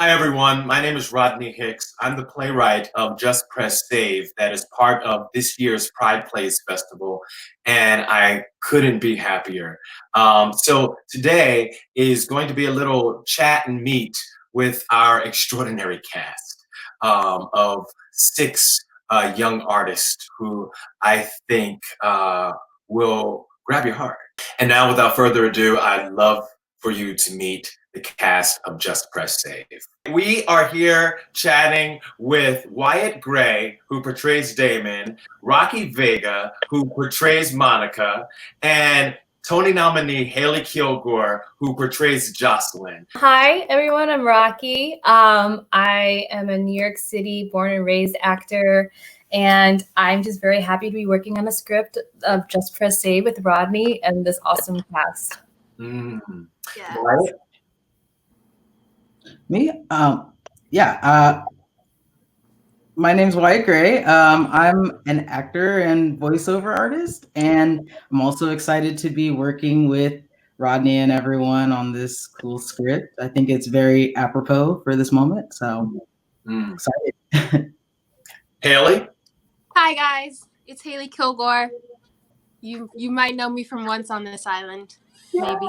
Hi, everyone. My name is Rodney Hicks. I'm the playwright of Just Press Save that is part of this year's Pride Plays Festival, and I couldn't be happier. So today is going to be a little chat and meet with our extraordinary cast of six young artists who I think will grab your heart. And now, without further ado, I'd love for you to meet the cast of Just Press Save. We are here chatting with Wyatt Gray, who portrays Damon, Rocky Vega, who portrays Monica, and Tony nominee Haley Kilgore, who portrays Jocelyn. Hi, everyone. I'm Rocky. I am a New York City born and raised actor, and I'm just very happy to be working on a script of Just Press Save with Rodney and this awesome cast. Yes. Right? Me? My name's Wyatt Gray. I'm an actor and voiceover artist, and I'm also excited to be working with Rodney and everyone on this cool script. I think it's very apropos for this moment, so excited. Haley? Hi, guys. It's Haley Kilgore. You might know me from Once on This Island, maybe.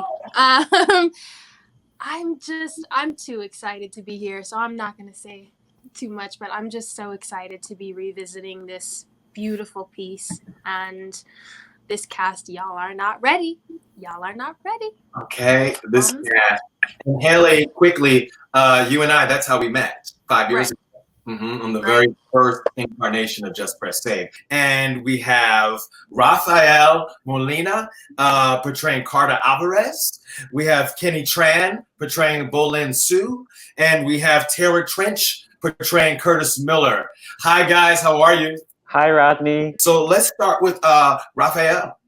I'm too excited to be here, so I'm not going to say too much, but I'm just so excited to be revisiting this beautiful piece, and this cast. Y'all are not ready. Y'all are not ready. Okay, this cast. And Haley, quickly, you and I, that's how we met 5 years ago. On the very first incarnation of Just Press Save. And we have Rafael Molina portraying Carter Alvarez. We have Kenny Tran portraying Bolin Sue. And we have Tara Trench portraying Curtis Miller. Hi, guys. How are you? Hi, Rodney. So let's start with Rafael.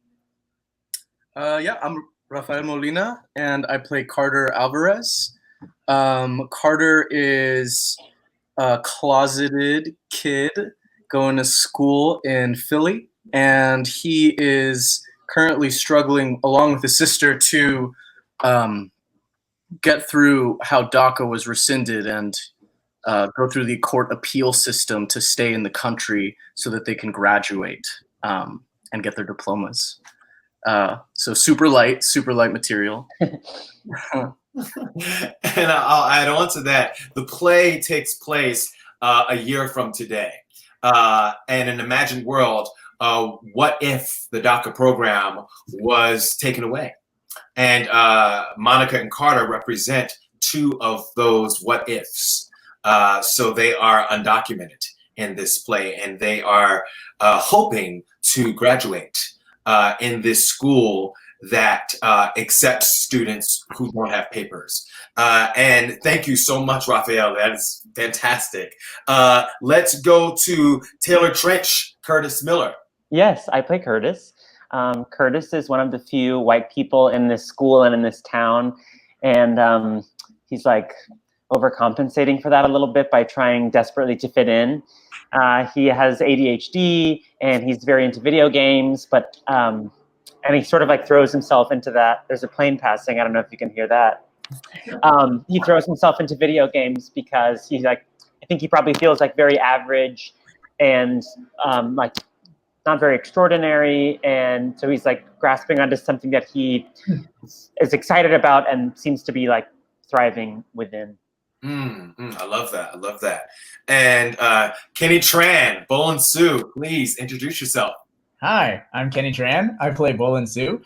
I'm Rafael Molina, and I play Carter Alvarez. Carter is a closeted kid going to school in Philly, and he is currently struggling along with his sister to get through how DACA was rescinded and go through the court appeal system to stay in the country so that they can graduate and get their diplomas. So super light material. And I'll add on to that. The play takes place a year from today. And in an imagined world, what if the DACA program was taken away? And Monica and Carter represent two of those what ifs. So they are undocumented in this play, and they are hoping to graduate in this school that accepts students who don't have papers. And thank you so much, Rafael. That is fantastic. Let's go to Taylor Trench, Curtis Miller. Yes, I play Curtis. Curtis is one of the few white people in this school and in this town. And he's like overcompensating for that a little bit by trying desperately to fit in. He has ADHD and he's very into video games, but and he sort of like throws himself into that. There's a plane passing. I don't know if you can hear that. He throws himself into video games because he's like, I think he probably feels like very average and like not very extraordinary. And so he's like grasping onto something that he is excited about and seems to be like thriving within. I love that. I love that. And Kenny Tran, Bolin Sue, please introduce yourself. Hi, I'm Kenny Tran. I play Bolin Sue.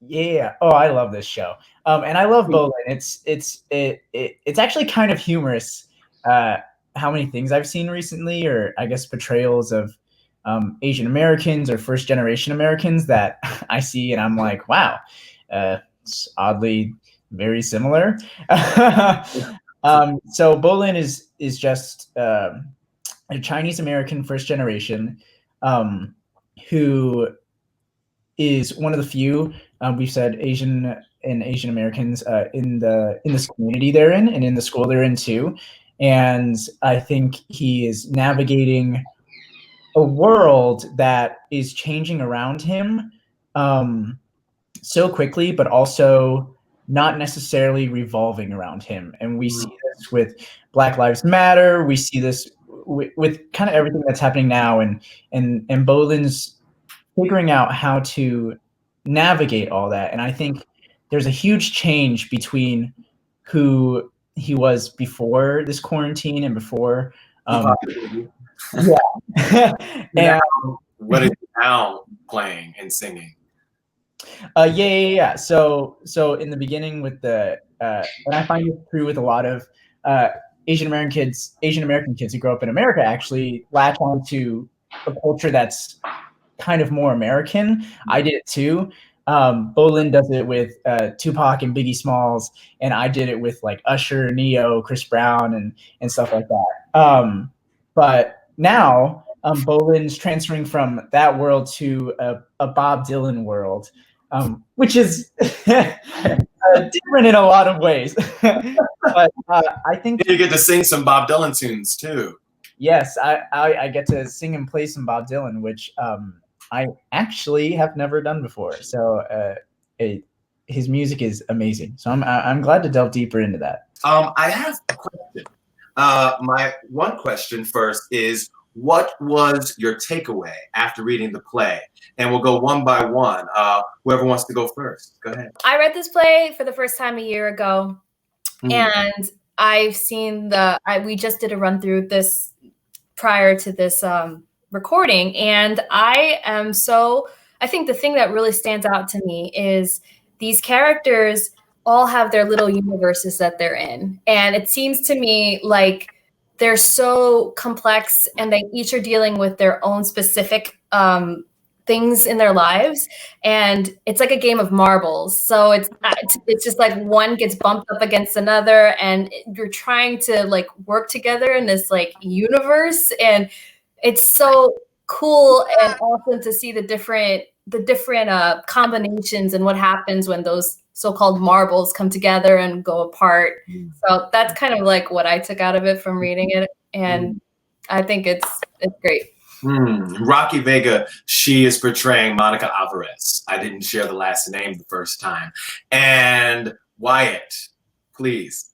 Yeah. Oh, I love this show. And I love Bolin. It's actually kind of humorous how many things I've seen recently, or I guess portrayals of Asian Americans or first generation Americans that I see, and I'm like, wow, it's oddly very similar. So Bolin is just a Chinese American first generation who is one of the few we've said Asian Americans in this community they're in and in the school they're in too. And I think he is navigating a world that is changing around him so quickly, but also not necessarily revolving around him. And we see this with Black Lives Matter. We see this with kind of everything that's happening now, and Bolin's figuring out how to navigate all that. And I think there's a huge change between who he was before this quarantine and before. Yeah. And what is he now playing and singing? Yeah. So in the beginning with the and I find it true with a lot of Asian American kids who grow up in America actually latch on to a culture that's kind of more American. I did it too. Bolin does it with Tupac and Biggie Smalls, and I did it with like Usher, Neo, Chris Brown, and stuff like that. But now Bolin's transferring from that world to a Bob Dylan world, which is different in a lot of ways. But I think you get to sing some Bob Dylan tunes too. Yes, I get to sing and play some Bob Dylan, which I actually have never done before. So his music is amazing. So I'm glad to delve deeper into that. I have a question. My one question first is, what was your takeaway after reading the play? And we'll go one by one. Whoever wants to go first, go ahead. I read this play for the first time a year ago, and I've seen we just did a run through this prior to this recording, and I think the thing that really stands out to me is these characters all have their little universes that they're in. And it seems to me like they're so complex, and they each are dealing with their own specific things in their lives. And it's like a game of marbles. So it's just like one gets bumped up against another, and you're trying to like work together in this like universe. And it's so cool and awesome to see the different combinations and what happens when those so-called marbles come together and go apart. So that's kind of like what I took out of it from reading it, and I think it's great. Rocky Vega, she is portraying Monica Alvarez. I didn't share the last name the first time. And Wyatt, please.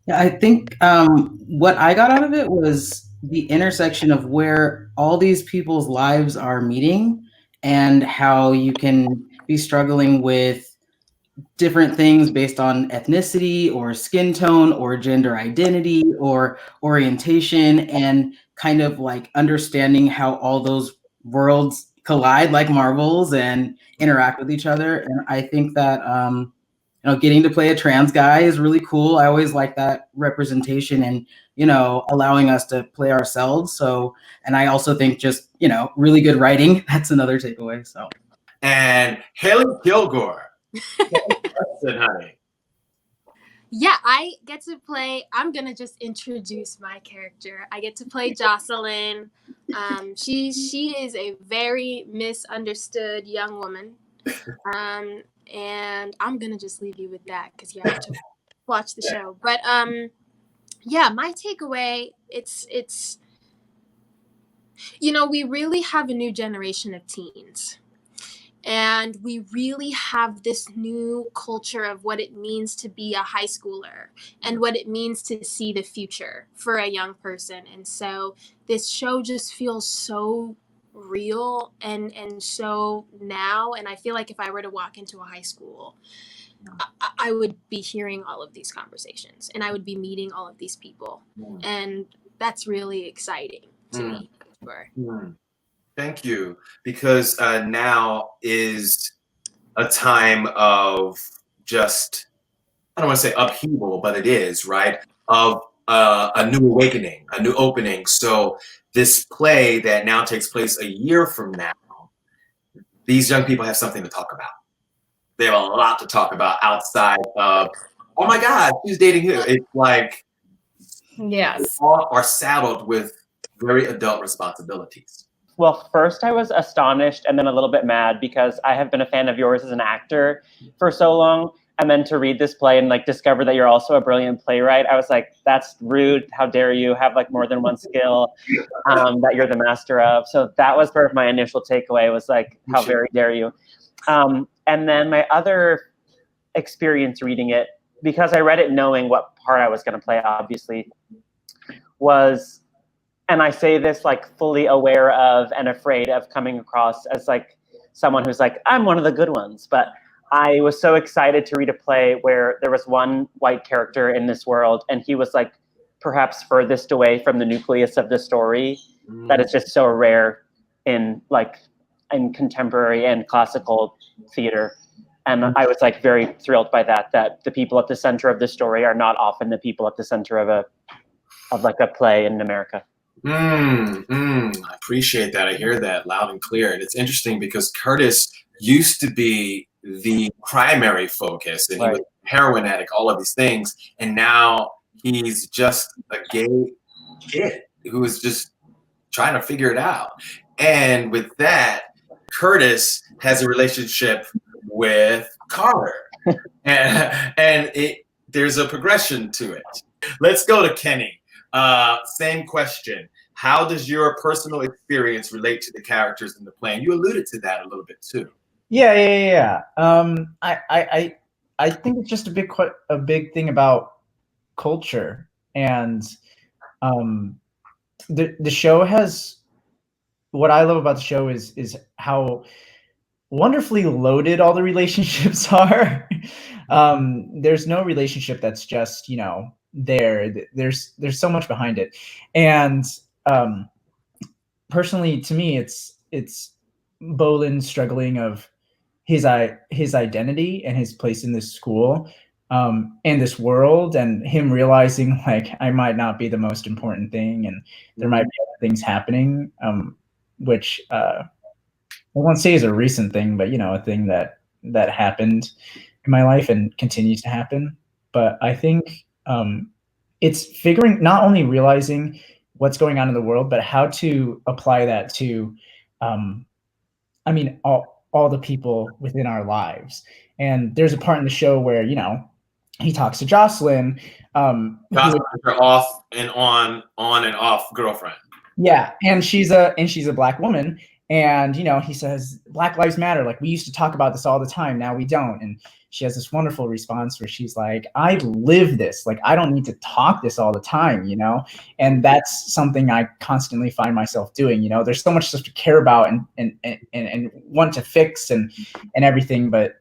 Yeah, I think what I got out of it was the intersection of where all these people's lives are meeting, and how you can be struggling with different things based on ethnicity or skin tone or gender identity or orientation, and kind of like understanding how all those worlds collide like marbles and interact with each other. And I think that getting to play a trans guy is really cool. I always like that representation and allowing us to play ourselves. So, and I also think just really good writing. That's another takeaway. So, and Haley Kilgore. Honey. Yeah, I get to play. I'm gonna just introduce my character. I get to play Jocelyn. She is a very misunderstood young woman, and I'm gonna just leave you with that because you have to watch the show. But yeah, my takeaway it's we really have a new generation of teens. And we really have this new culture of what it means to be a high schooler and what it means to see the future for a young person. And so this show just feels so real and so now. And I feel like if I were to walk into a high school, I would be hearing all of these conversations and I would be meeting all of these people. And that's really exciting to me. Thank you, because now is a time of just, I don't want to say upheaval, but it is, right? Of a new awakening, a new opening. So this play that now takes place a year from now, these young people have something to talk about. They have a lot to talk about outside of, oh my God, she's dating who? It's like, yes, all are saddled with very adult responsibilities. Well, first I was astonished and then a little bit mad because I have been a fan of yours as an actor for so long. And then to read this play and like discover that you're also a brilliant playwright, I was like, that's rude. How dare you have like more than one skill that you're the master of. So that was sort of my initial takeaway was like, how very dare you. And then my other experience reading it, because I read it knowing what part I was going to play, obviously, was, and I say this like fully aware of and afraid of coming across as like someone who's like, I'm one of the good ones. But I was so excited to read a play where there was one white character in this world, and he was like perhaps furthest away from the nucleus of the story. That is just so rare in contemporary and classical theater. And I was like very thrilled by that the people at the center of the story are not often the people at the center of a play in America. I appreciate that. I hear that loud and clear. And it's interesting because Curtis used to be the primary focus, and he was a heroin addict, all of these things. And now he's just a gay kid who is just trying to figure it out. And with that, Curtis has a relationship with Carter. and there's a progression to it. Let's go to Kenny. Same question. How does your personal experience relate to the characters in the play? And you alluded to that a little bit too. Yeah. I think it's just a big thing about culture, and the show has, what I love about the show is how wonderfully loaded all the relationships are. There's no relationship that's just, there's so much behind it. And personally, to me, it's Bolin struggling of his identity and his place in this school, and this world, and him realizing like I might not be the most important thing, and there might be other things happening, which I won't say is a recent thing, but a thing that happened in my life and continues to happen. But I think it's figuring, not only realizing what's going on in the world, but how to apply that to, all the people within our lives. And there's a part in the show where, he talks to Jocelyn. Jocelyn's her off and on and off girlfriend. Yeah, and she's a Black woman. And, he says, Black Lives Matter. Like, we used to talk about this all the time. Now we don't. And she has this wonderful response where she's like, I live this. Like, I don't need to talk this all the time, And that's something I constantly find myself doing. There's so much stuff to care about and want to fix and everything. But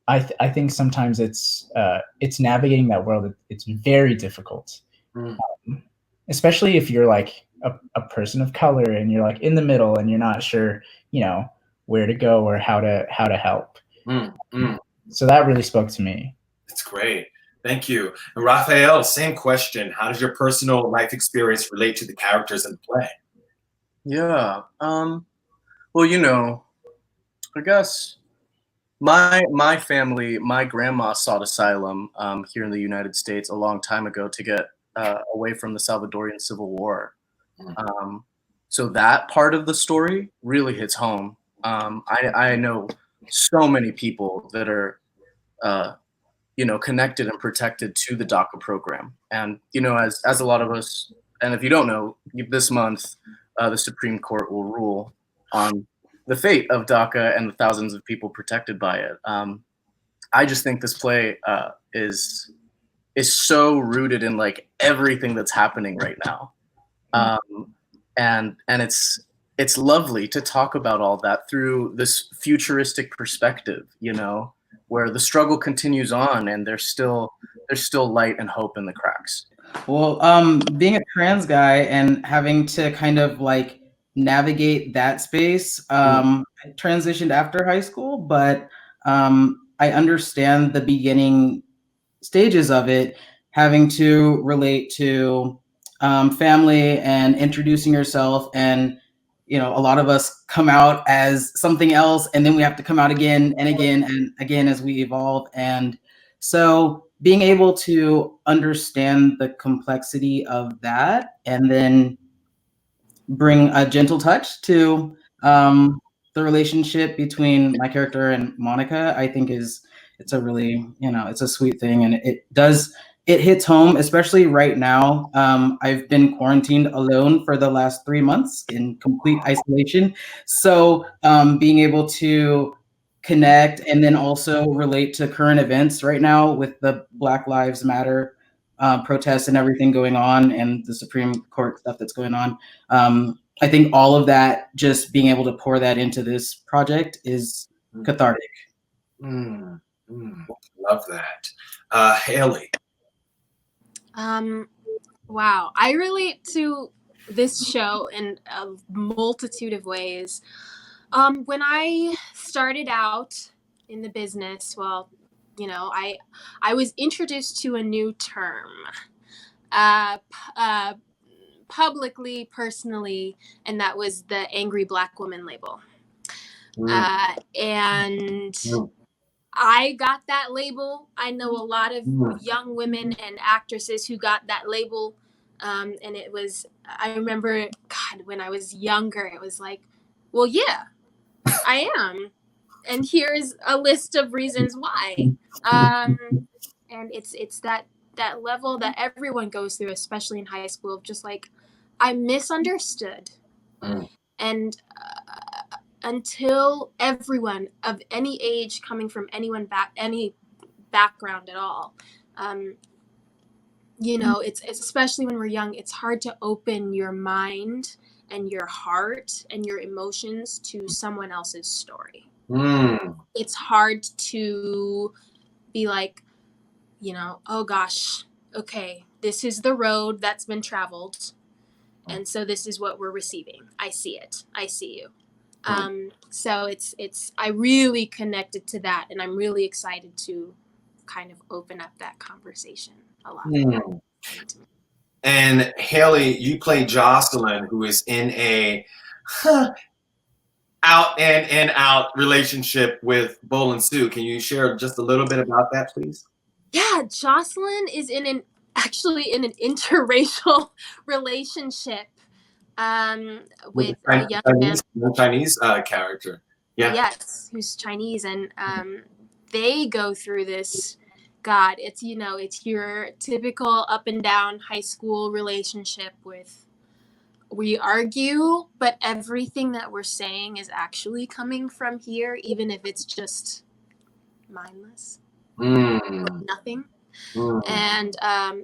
I think sometimes it's navigating that world. It's very difficult, especially if you're like a person of color and you're like in the middle and you're not sure, where to go or how to help. So that really spoke to me. That's great. Thank you. And Raphael, same question. How does your personal life experience relate to the characters in the play? Yeah. Well, I guess my family, my grandma sought asylum here in the United States a long time ago to get away from the Salvadorian Civil War. So that part of the story really hits home. I know so many people that are, connected and protected to the DACA program. And, as a lot of us, and if you don't know, this month, the Supreme Court will rule on the fate of DACA and the thousands of people protected by it. I just think this play is so rooted in like everything that's happening right now. And it's lovely to talk about all that through this futuristic perspective, where the struggle continues on and there's still light and hope in the cracks. Well, being a trans guy and having to kind of like navigate that space, I transitioned after high school, but I understand the beginning stages of it, having to relate to family and introducing yourself, and a lot of us come out as something else, and then we have to come out again and again and again as we evolve. And so being able to understand the complexity of that and then bring a gentle touch to the relationship between my character and Monica, I think it's a really, it's a sweet thing. And it hits home, especially right now. I've been quarantined alone for the last 3 months in complete isolation. So being able to connect and then also relate to current events right now with the Black Lives Matter protests and everything going on and the Supreme Court stuff that's going on. I think all of that, just being able to pour that into this project is cathartic. Love that. Haley. Wow, I relate to this show in a multitude of ways. When I started out in the business, well, you know, I was introduced to a new term, publicly, personally, and that was the angry Black woman label. And I got that label. I know a lot of young women and actresses who got that label. And it was, I remember, God, when I was younger, it was like, well, yeah, I am. And here's a list of reasons why. And it's that level that everyone goes through, especially in high school, of just like, I'm misunderstood. And until everyone of any age, coming from any background at all, you know, it's especially when we're young, it's hard to open your mind and your heart and your emotions to someone else's story. It's hard to be like, you know, oh gosh, okay, this is the road that's been traveled, and so this is what we're receiving. I see it. I see you. So it's I really connected to that, and I'm really excited to kind of open up that conversation a lot. And Haley, you play Jocelyn, who is in a out and out relationship with Bolin Sue. Can you share just a little bit about that, please? Yeah, Jocelyn is actually in an interracial relationship with a young man. Chinese character. Yeah. Yes, who's Chinese, and they go through this. God, it's, you know, it's your typical up and down high school relationship with, we argue, but everything that we're saying is actually coming from here, even if it's just mindless, nothing. And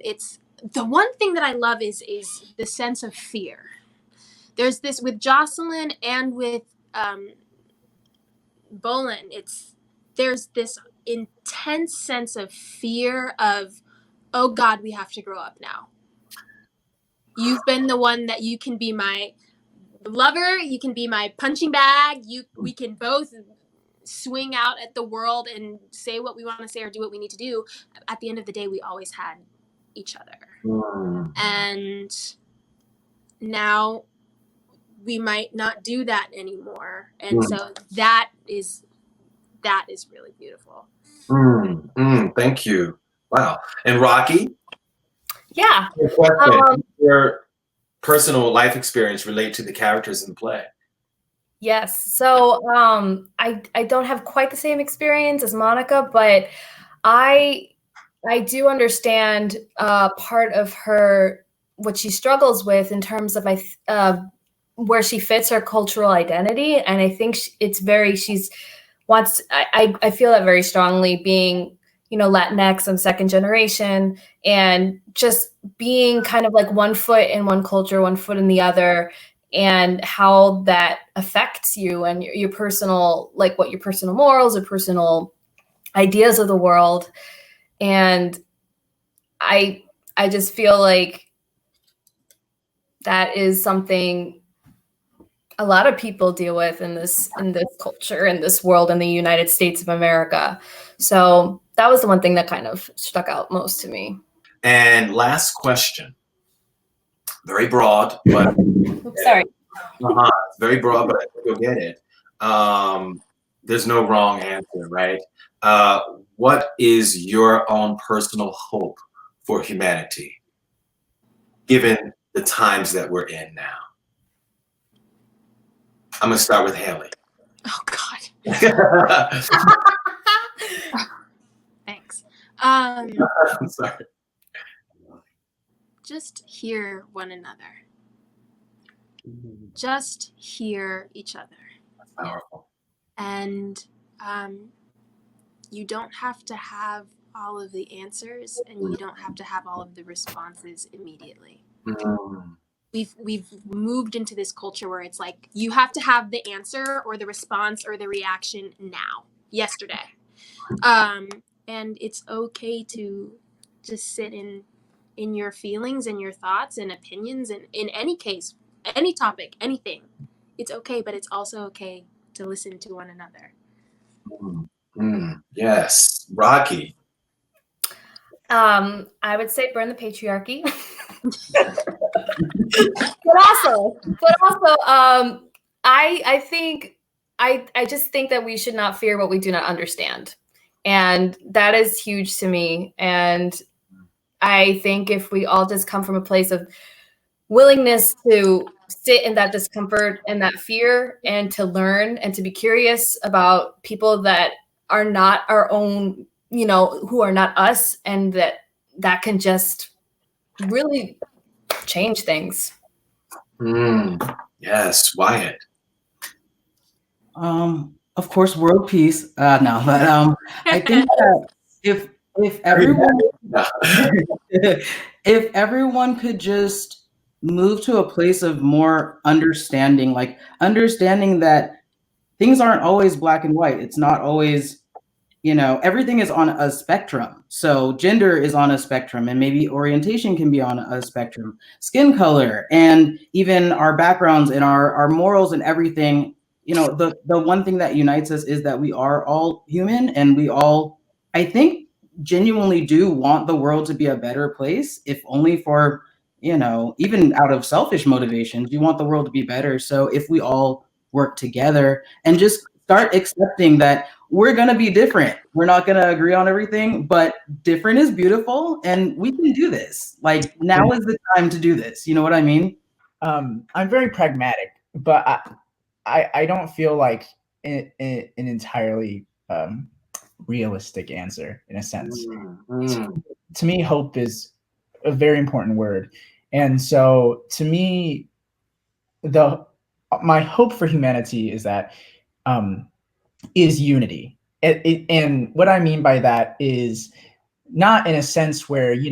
it's the one thing that I love is the sense of fear. There's this with Jocelyn and with Bolin. There's this intense sense of fear of, oh God, we have to grow up now. You've been the one that you can be my lover, you can be my punching bag, we can both swing out at the world and say what we want to say or do what we need to do. At the end of the day, we always had each other. And now we might not do that anymore. And so that is really beautiful. Thank you. Wow. And Rocky? Yeah. Your personal life experience relate to the characters in the play? Yes. So I don't have quite the same experience as Monica, but I do understand part of her, what she struggles with in terms of where she fits her cultural identity. And I think I feel that very strongly, being, you know, Latinx and second generation, and just being kind of like one foot in one culture, one foot in the other, and how that affects you and your personal, like what your personal morals or personal ideas of the world. And I just feel like that is something a lot of people deal with in this culture, in this world, in the United States of America. So that was the one thing that kind of stuck out most to me. And last question, very broad, but sorry. Very broad, but you'll get it. There's no wrong answer, right? What is your own personal hope for humanity, given the times that we're in now? I'm gonna start with Haley. Oh God. Thanks. I'm sorry. Just hear one another. Just hear each other. That's powerful. And you don't have to have all of the answers, and you don't have to have all of the responses immediately. Mm. We've moved into this culture where it's like you have to have the answer or the response or the reaction now, yesterday. And it's okay to just sit in your feelings and your thoughts and opinions, and in any case, any topic, anything. It's okay, but it's also okay to listen to one another. Yes. Rocky. I would say burn the patriarchy. but also, I just think that we should not fear what we do not understand. And that is huge to me. And I think if we all just come from a place of willingness to sit in that discomfort and that fear, and to learn and to be curious about people that are not our own, who are not us, and that can just really change things. Yes, Wyatt. Of course, world peace. No, but I think that if everyone if everyone could just move to a place of more understanding, like understanding that things aren't always black and white. It's not always, everything is on a spectrum. So gender is on a spectrum, and maybe orientation can be on a spectrum, skin color, and even our backgrounds and our morals and everything. The one thing that unites us is that we are all human, and we all, I think, genuinely do want the world to be a better place, if only for, even out of selfish motivations. You want the world to be better. So if we all work together and just start accepting that we're going to be different, we're not going to agree on everything, but different is beautiful, and we can do this. Like, now is the time to do this. You know what I mean? I'm very pragmatic, but I don't feel like an entirely realistic answer, in a sense. To me, hope is a very important word. And so to me, my hope for humanity is that is unity. And what I mean by that is not in a sense where, we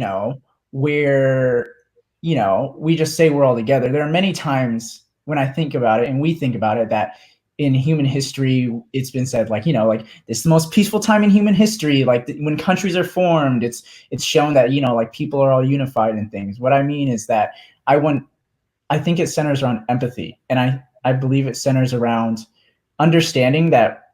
just say we're all together. There are many times when I think about it, and we think about it, that in human history, it's been said, like, like, this is the most peaceful time in human history. Like, when countries are formed, it's shown that, like, people are all unified and things. What I mean is that I think it centers around empathy. And I believe it centers around understanding that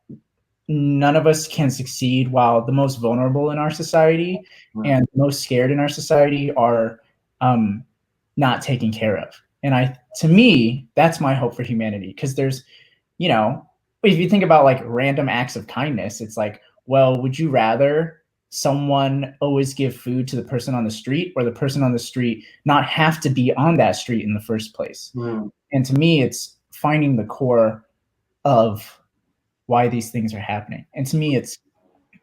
none of us can succeed while the most vulnerable in our society and most scared in our society are not taken care of. And to me, that's my hope for humanity. Because there's, if you think about, like, random acts of kindness, it's like, well, would you rather someone always give food to the person on the street, or the person on the street not have to be on that street in the first place? And to me, it's finding the core of why these things are happening. And to me, it's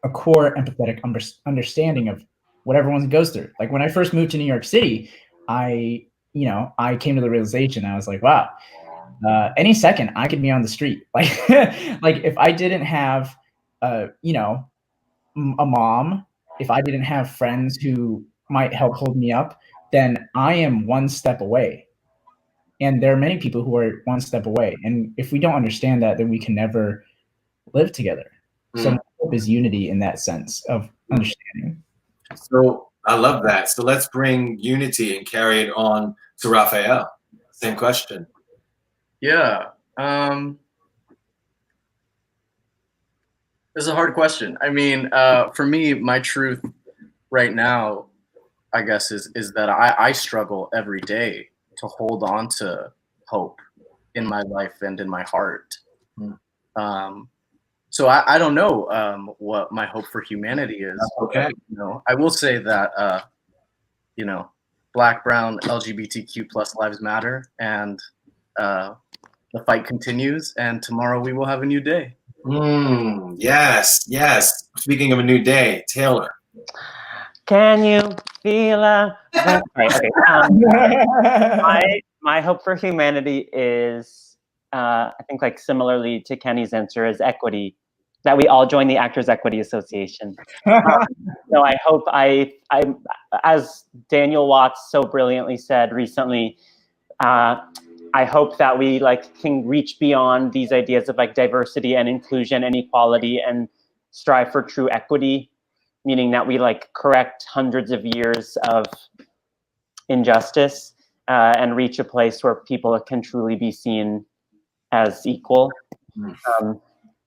a core empathetic understanding of what everyone goes through. Like, when I first moved to New York City, I came to the realization, I was like, wow, any second I could be on the street. Like, like, if I didn't have, a mom, if I didn't have friends who might help hold me up, then I am one step away. And there are many people who are one step away. And if we don't understand that, then we can never live together. So my hope is unity in that sense of understanding. So I love that. So let's bring unity and carry it on to Raphael. Same question. Yeah. It's a hard question. I mean, for me, my truth right now, I guess, is that I struggle every day to hold on to hope in my life and in my heart. So I don't know what my hope for humanity is. That's okay. I will say that Black, brown, LGBTQ plus lives matter, and the fight continues. And tomorrow we will have a new day. Yes. Speaking of a new day, Taylor. Can you feel okay. My hope for humanity is, I think, like, similarly to Kenny's answer, is equity. that we all join the Actors Equity Association. So I hope as Daniel Watts so brilliantly said recently, I hope that we can reach beyond these ideas of diversity and inclusion and equality and strive for true equity, meaning that we correct hundreds of years of injustice and reach a place where people can truly be seen as equal.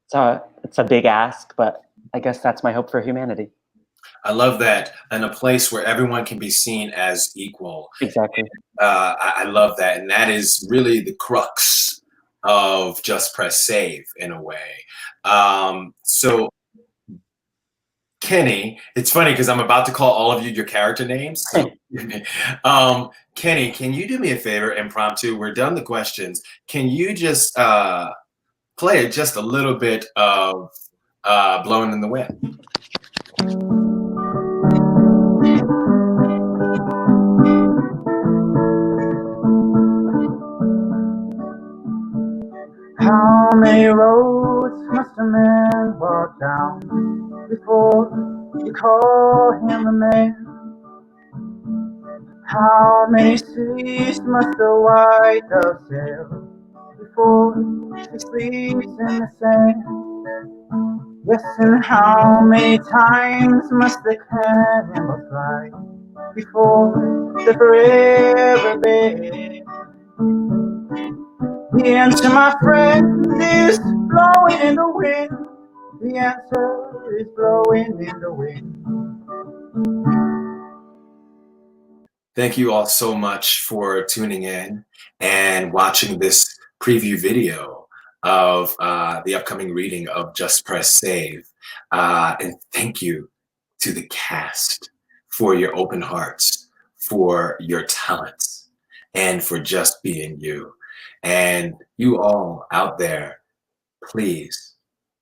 So it's a big ask, but I guess that's my hope for humanity. I love that. And a place where everyone can be seen as equal. Exactly. I love that. And that is really the crux of Just Press Save in a way. So Kenny, it's funny because I'm about to call all of you your character names. So, Kenny, can you do me a favor, impromptu? We're done the questions. Can you just play just a little bit of Blowing in the Wind? How many roads must a man walk down before you call him a man? How many seas must a white dove sail before she sleeps in the sand? Yes, and how many times must the cannonball fly before they're forever bed? The answer, my friend, is blowing in the wind. The answer is blowing in the wind. Thank you all so much for tuning in and watching this preview video of the upcoming reading of Just Press Save. And thank you to the cast for your open hearts, for your talents, and for just being you. And you all out there, please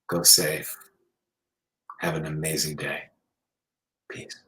go save. Have an amazing day. Peace.